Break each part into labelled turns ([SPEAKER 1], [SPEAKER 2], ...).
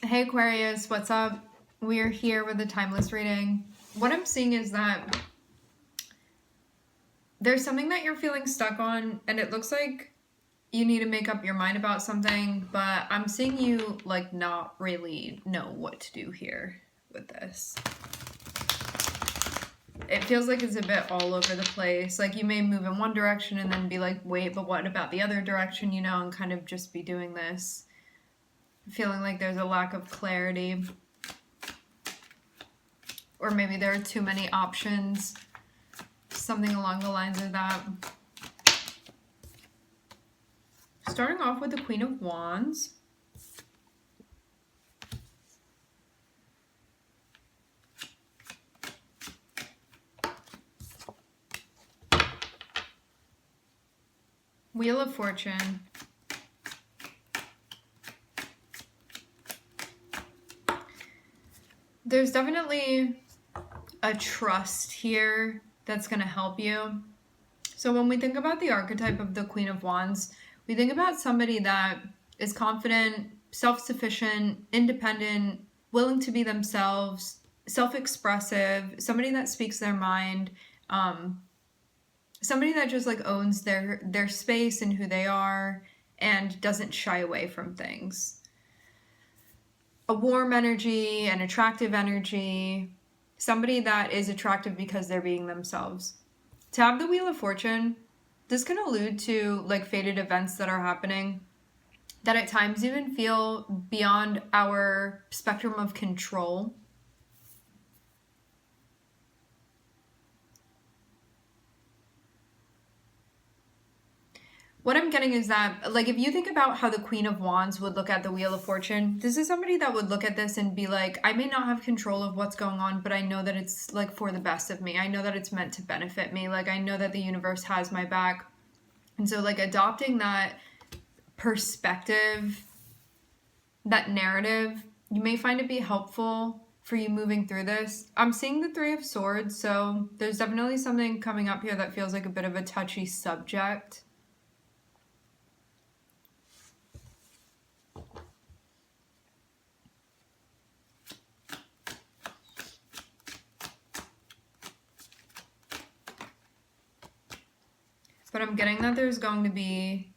[SPEAKER 1] Hey Aquarius, what's up? We're here with a timeless reading. What I'm seeing is that there's something that you're feeling stuck on, and it looks like you need to make up your mind about something, but I'm seeing you like not really know what to do here with this. It feels like it's a bit all over the place. Like you may move in one direction and then be like, wait, but what about the other direction, and kind of just be doing this. Feeling like there's a lack of clarity. Or maybe there are too many options. Something along the lines of that. Starting off with the Queen of Wands. Wheel of Fortune. There's definitely a trust here that's going to help you. So when we think about the archetype of the Queen of Wands, we think about somebody that is confident, self-sufficient, independent, willing to be themselves, self-expressive, somebody that speaks their mind, somebody that just like owns their space and who they are and doesn't shy away from things. A warm energy, an attractive energy, somebody that is attractive because they're being themselves. To have the Wheel of Fortune, this can allude to like fated events that are happening that at times even feel beyond our spectrum of control. What I'm getting is that, like, if you think about how the Queen of Wands would look at the Wheel of Fortune, this is somebody that would look at this and be like, I may not have control of what's going on, but I know that it's, like, for the best of me. I know that it's meant to benefit me. Like, I know that the universe has my back. And so, like, adopting that perspective, that narrative, you may find it be helpful for you moving through this. I'm seeing the Three of Swords, so there's definitely something coming up here that feels like a bit of a touchy subject. But I'm getting that there's going to be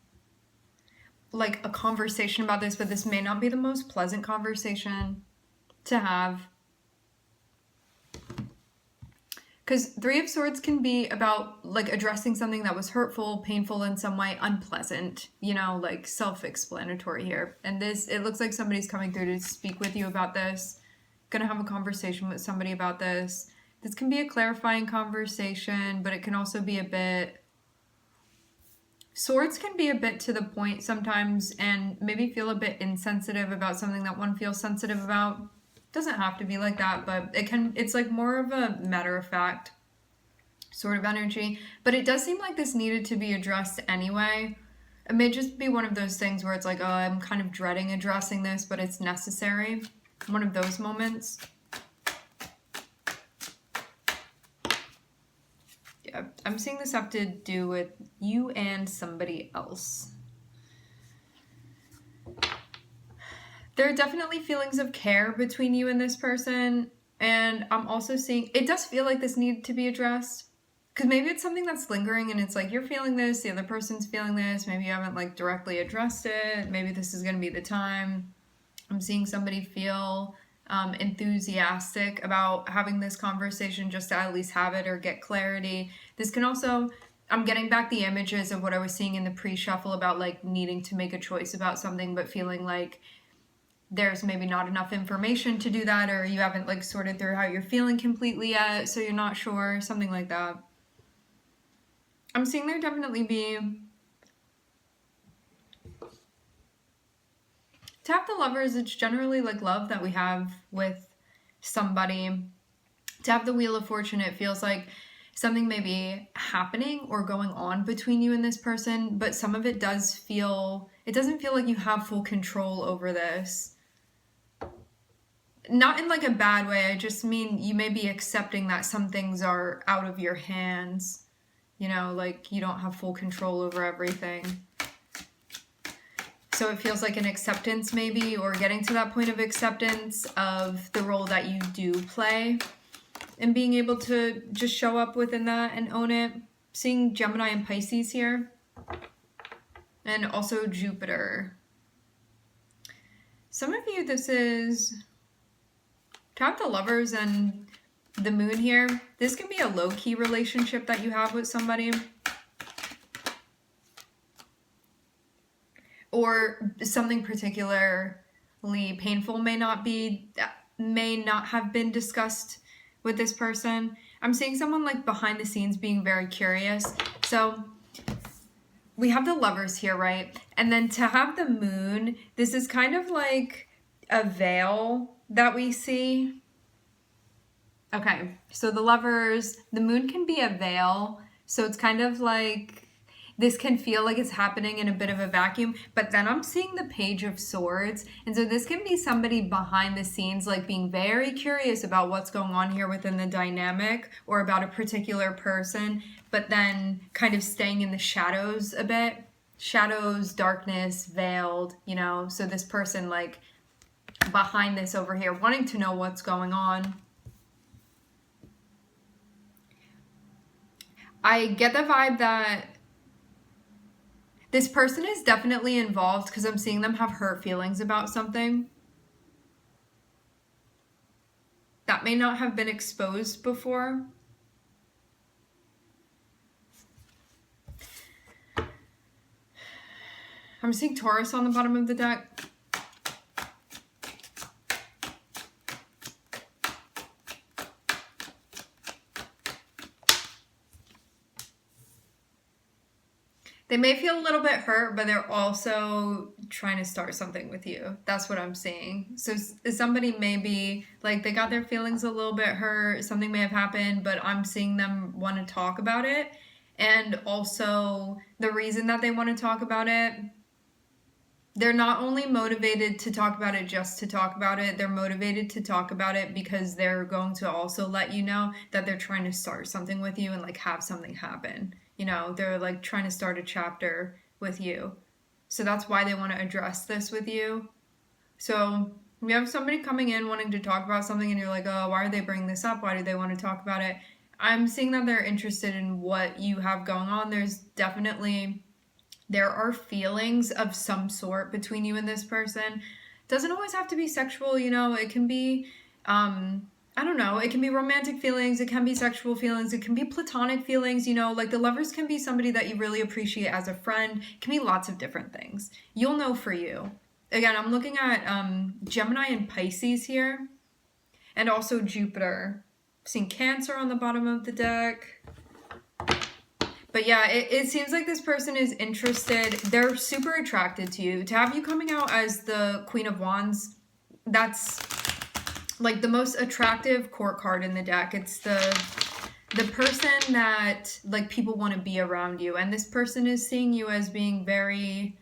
[SPEAKER 1] like a conversation about this, but this may not be the most pleasant conversation to have. Because Three of Swords can be about like addressing something that was hurtful, painful in some way, unpleasant, like self-explanatory here. And this, it looks like somebody's coming through to speak with you about this. Gonna have a conversation with somebody about this. This can be a clarifying conversation, but it can also be a bit... Swords can be a bit to the point sometimes and maybe feel a bit insensitive about something that one feels sensitive about. Doesn't have to be like that, but it's like more of a matter of fact sort of energy. But it does seem like this needed to be addressed anyway. It may just be one of those things where it's like, oh, I'm kind of dreading addressing this, but it's necessary. One of those moments. Yeah, I'm seeing this have to do with you and somebody else. There are definitely feelings of care between you and this person. And I'm also seeing, it does feel like this needed to be addressed. Because maybe it's something that's lingering and it's like you're feeling this, the other person's feeling this. Maybe you haven't like directly addressed it. Maybe this is going to be the time. I'm seeing somebody feel enthusiastic about having this conversation just to at least have it or get clarity. This can also... I'm getting back the images of what I was seeing in the pre-shuffle about like needing to make a choice about something but feeling like there's maybe not enough information to do that, or you haven't like sorted through how you're feeling completely yet, so you're not sure, something like that. I'm seeing there definitely be... To have the Lovers, it's generally like love that we have with somebody. To have the Wheel of Fortune, it feels like something may be happening or going on between you and this person, but some of it does feel... It doesn't feel like you have full control over this. Not in like a bad way, I just mean you may be accepting that some things are out of your hands. Like you don't have full control over everything. So it feels like an acceptance maybe, or getting to that point of acceptance of the role that you do play and being able to just show up within that and own it. Seeing Gemini and Pisces here. And also Jupiter. Some of you, this is... To have the Lovers and the Moon here, this can be a low-key relationship that you have with somebody. Or something particularly painful may not have been discussed with this person. I'm seeing someone like behind the scenes being very curious. So we have the Lovers here, right? And then to have the Moon, this is kind of like a veil that we see. Okay, so the Lovers, the Moon can be a veil. So it's kind of like, this can feel like it's happening in a bit of a vacuum, but then I'm seeing the Page of Swords. And so this can be somebody behind the scenes, like being very curious about what's going on here within the dynamic or about a particular person, but then kind of staying in the shadows a bit. Shadows, darkness, veiled, you know, so this person like behind this over here, wanting to know what's going on. I get the vibe that this person is definitely involved because I'm seeing them have hurt feelings about something that may not have been exposed before. I'm seeing Taurus on the bottom of the deck. They may feel a little bit hurt, but they're also trying to start something with you. That's what I'm seeing. So somebody may be like, they got their feelings a little bit hurt, something may have happened, but I'm seeing them want to talk about it. And also the reason that they want to talk about it, they're not only motivated to talk about it just to talk about it, they're motivated to talk about it because they're going to also let you know that they're trying to start something with you and like have something happen. You know, they're like trying to start a chapter with you. So that's why they want to address this with you. So we have somebody coming in wanting to talk about something and you're like, oh, why are they bringing this up? Why do they want to talk about it? I'm seeing that they're interested in what you have going on. There are feelings of some sort between you and this person. Doesn't always have to be sexual, you know, it can be, I don't know, it can be romantic feelings, it can be sexual feelings, it can be platonic feelings, you know, like the Lovers can be somebody that you really appreciate as a friend. It can be lots of different things. You'll know for you. Again, I'm looking at Gemini and Pisces here, and also Jupiter. I'm seeing Cancer on the bottom of the deck. But yeah, it seems like this person is interested. They're super attracted to you. To have you coming out as the Queen of Wands, that's like the most attractive court card in the deck. It's the person that like people want to be around you. And this person is seeing you as being very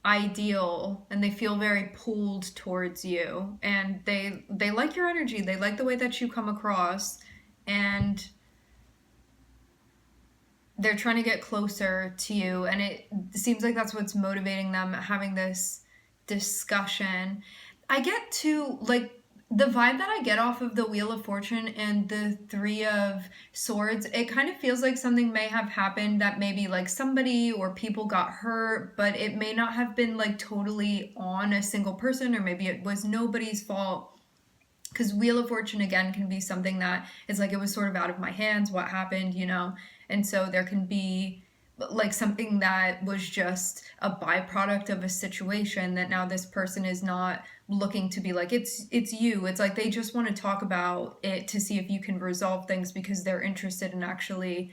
[SPEAKER 1] ideal and they feel very pulled towards you. And they like your energy. They like the way that you come across. And they're trying to get closer to you, and it seems like that's what's motivating them, having this discussion. I get to, like, the vibe that I get off of the Wheel of Fortune and the Three of Swords, it kind of feels like something may have happened that maybe, like, somebody or people got hurt, but it may not have been, like, totally on a single person, or maybe it was nobody's fault. Because Wheel of Fortune, again, can be something that is like, it was sort of out of my hands, what happened, you know? And so there can be like something that was just a byproduct of a situation that now this person is not looking to be like, it's you. It's like they just want to talk about it to see if you can resolve things because they're interested in actually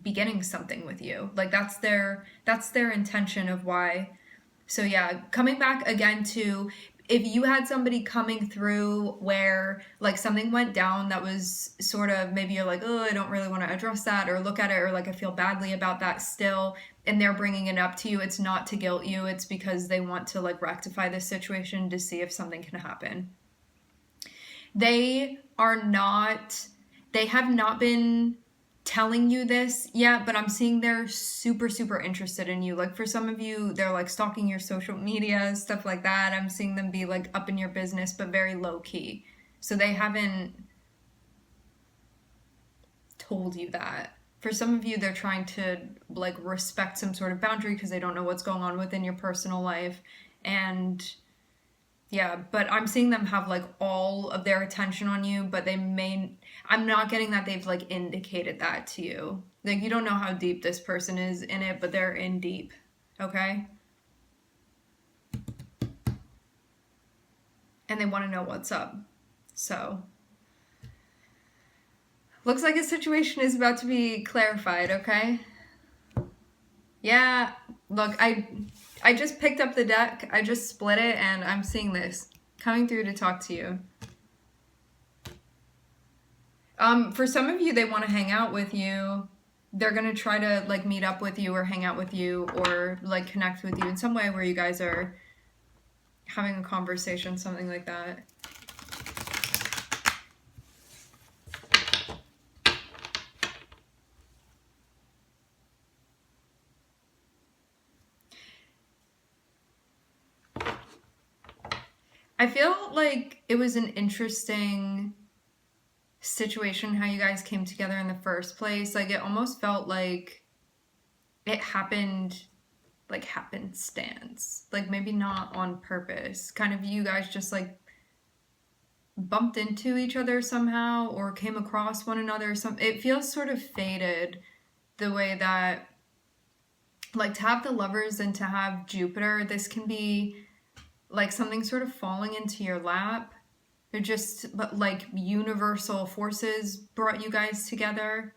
[SPEAKER 1] beginning something with you. Like that's their intention of why. So yeah, coming back again to, if you had somebody coming through where like something went down that was sort of, maybe you're like, oh, I don't really want to address that or look at it, or like I feel badly about that still, and they're bringing it up to you, it's not to guilt you, it's because they want to like rectify this situation to see if something can happen. They have not been telling you this yet, but I'm seeing they're super, super interested in you. Like for some of you, they're like stalking your social media, stuff like that. I'm seeing them be like up in your business, but very low key. So they haven't told you that. For some of you, they're trying to like respect some sort of boundary because they don't know what's going on within your personal life. And yeah, but I'm seeing them have like all of their attention on you, but I'm not getting that they've like indicated that to you. Like you don't know how deep this person is in it, but they're in deep, okay? And they want to know what's up. So, looks like a situation is about to be clarified, okay? Yeah, look, I just picked up the deck, I just split it, and I'm seeing this coming through to talk to you. For some of you, they want to hang out with you. They're going to try to like meet up with you or hang out with you or like connect with you in some way where you guys are having a conversation, something like that. I feel like it was an interesting situation how you guys came together in the first place. Like it almost felt like it happened like happenstance. Like maybe not on purpose. Kind of you guys just like bumped into each other somehow or came across one another. It feels sort of fated the way that like to have the Lovers and to have Jupiter, this can be like something sort of falling into your lap. They're just, but like universal forces brought you guys together.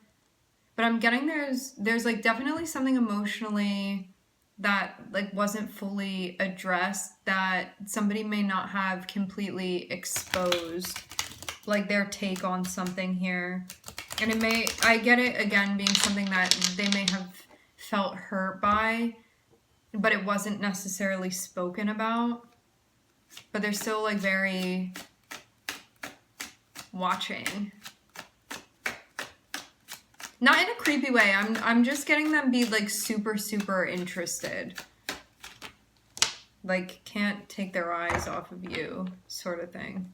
[SPEAKER 1] But I'm getting there's like definitely something emotionally that like wasn't fully addressed that somebody may not have completely exposed, like their take on something here. And I get it again being something that they may have felt hurt by, but it wasn't necessarily spoken about. But they're still like very watching. Not in a creepy way. I'm just getting them be like super, super interested. Like can't take their eyes off of you sort of thing.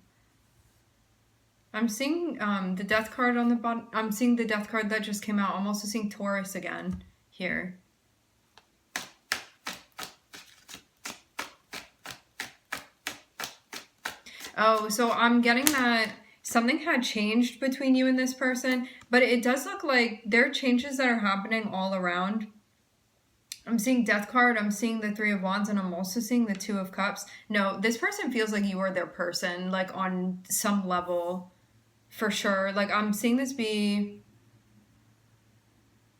[SPEAKER 1] I'm seeing the death card on the bottom. I'm seeing the death card that just came out. I'm also seeing Taurus again here. Oh, so I'm getting that something had changed between you and this person, but it does look like there are changes that are happening all around. I'm seeing Death card, I'm seeing the Three of Wands, and I'm also seeing the Two of Cups. No, this person feels like you are their person, like on some level, for sure. Like I'm seeing this be,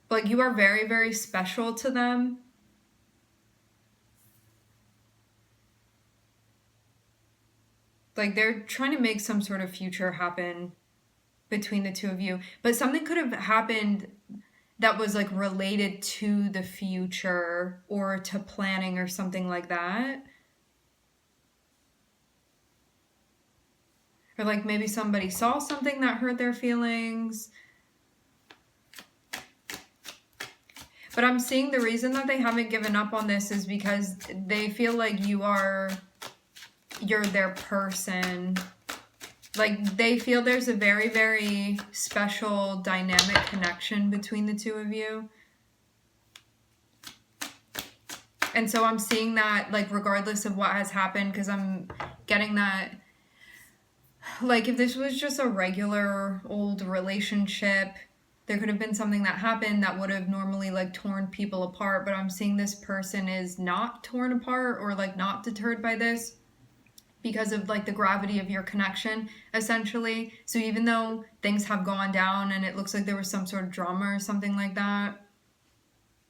[SPEAKER 1] like you are very, very special to them. Like they're trying to make some sort of future happen between the two of you. But something could have happened that was like related to the future or to planning or something like that. Or like maybe somebody saw something that hurt their feelings. But I'm seeing the reason that they haven't given up on this is because they feel like you're their person. Like they feel there's a very, very special dynamic connection between the two of you. And so I'm seeing that like regardless of what has happened, because I'm getting that like if this was just a regular old relationship, there could have been something that happened that would have normally like torn people apart, but I'm seeing this person is not torn apart or like not deterred by this because of like the gravity of your connection, essentially. So even though things have gone down and it looks like there was some sort of drama or something like that,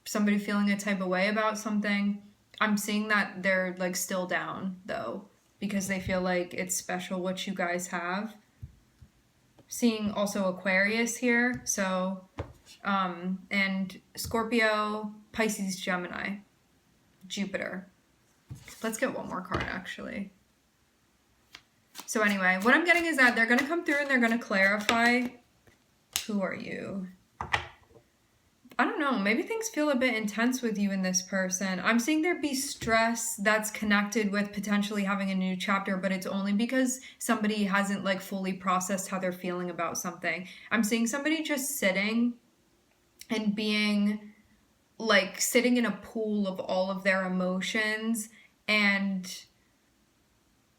[SPEAKER 1] somebody feeling a type of way about something, I'm seeing that they're like still down though, because they feel like it's special what you guys have. Seeing also Aquarius here, so and Scorpio, Pisces, Gemini, Jupiter. Let's get one more card actually. So anyway, what I'm getting is that they're going to come through and they're going to clarify. Who are you? I don't know, maybe things feel a bit intense with you and this person. I'm seeing there be stress that's connected with potentially having a new chapter, but it's only because somebody hasn't like fully processed how they're feeling about something. I'm seeing somebody just sitting and being like sitting in a pool of all of their emotions and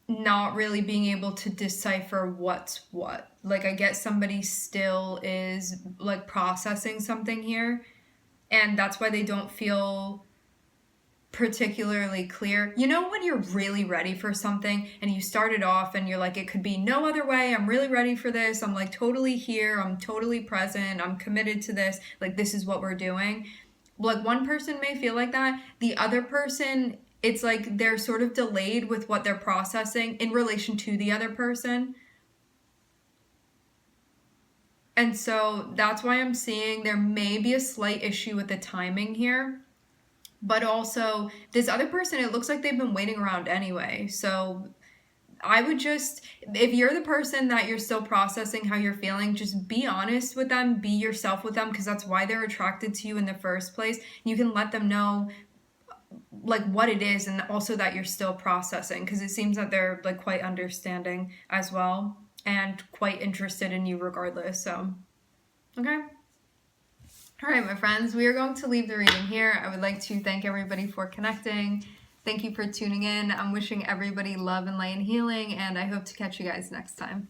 [SPEAKER 1] not really being able to decipher what's what. Like, I guess somebody still is like processing something here, and that's why they don't feel particularly clear. You know, when you're really ready for something and you started off and you're like, it could be no other way. I'm really ready for this. I'm like totally here. I'm totally present. I'm committed to this. Like, this is what we're doing. Like, one person may feel like that. The other person, it's like they're sort of delayed with what they're processing in relation to the other person. And so that's why I'm seeing there may be a slight issue with the timing here. But also, this other person, it looks like they've been waiting around anyway. So I would just, if you're the person that you're still processing how you're feeling, just be honest with them, be yourself with them, because that's why they're attracted to you in the first place. You can let them know like what it is, and also that you're still processing, because it seems that they're like quite understanding as well and quite interested in you regardless. So, okay. All right, my friends, we are going to leave the reading here. I would like to thank everybody for connecting. Thank you for tuning in. I'm wishing everybody love and light and healing, and I hope to catch you guys next time.